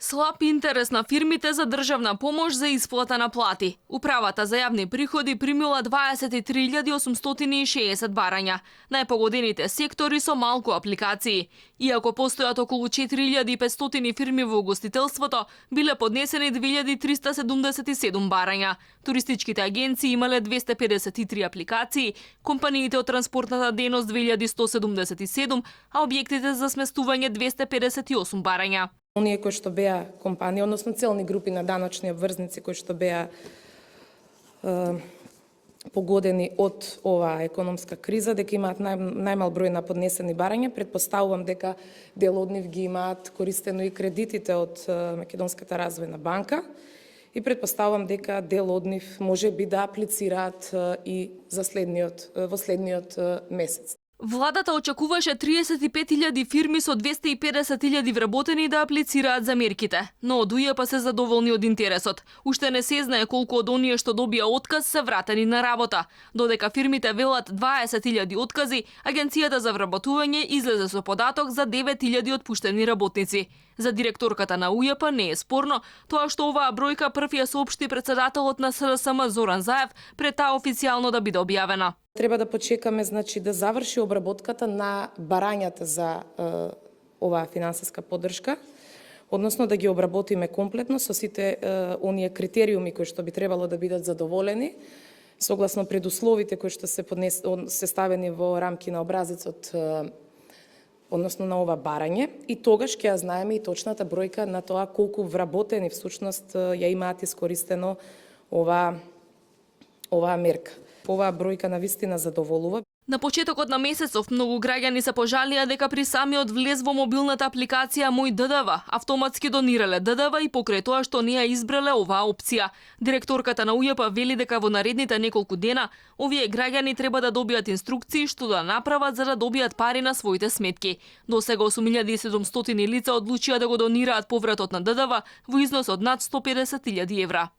Слаб интерес на фирмите за државна помош за исплата на плати. Управата за јавни приходи примила 23.860 барања. Најпогодените сектори со малку апликации. Иако постојат околу 4.500 фирми во угостителството, биле поднесени 2.377 барања. Туристичките агенции имале 253 апликации, компаниите од транспортната дејност 2.177, а објектите за сместување 258 барања. Оние кои што беа компании, односно целни групи на даночни обврзници кои што беа погодени од оваа економска криза, дека имаат најмал број на поднесени барања, претпоставувам дека дел од нив ги имаат користено и кредитите од Македонската развојна банка и претпоставувам дека дел од нив може би да аплицираат и за во следниот месец. Владата очекуваше 35.000 фирми со 250.000 вработени да аплицираат за мерките, но од УЈП се задоволни од интересот. Уште не се знае колку од оние што добија отказ се вратени на работа. Додека фирмите велат 20.000 откази, Агенцијата за вработување излезе со податок за 9.000 отпуштени работници. За директорката на УЈП не е спорно тоа што оваа бројка прв ја соопшти председателот на СРСМ Зоран Заев пред таа официјално да биде објавена. Треба да почекаме, да заврши обработката на барањата за оваа финансиска поддршка, односно да ги обработиме комплетно со сите оние критериуми кои што би требало да бидат задоволени, согласно предусловите кои што се ставени во рамки на образецот, односно на ова барање, и тогаш ќе ја знаеме и точната бројка на тоа колку вработени всушност ја имаат искористено оваа мерка. Оваа бројка навистина задоволува. На почетокот на месецов многу граѓани се пожалија дека при самиот влез во мобилната апликација Мој ДДВ автоматски донирале ДДВ и покрај тоа што не ја избрале оваа опција. Директорката на УЈП вели дека во наредните неколку дена овие граѓани треба да добијат инструкции што да направат за да добијат пари на своите сметки. До сега 8.700 лица одлучија да го донираат повратот на ДДВ во износ од над 150.000 евра.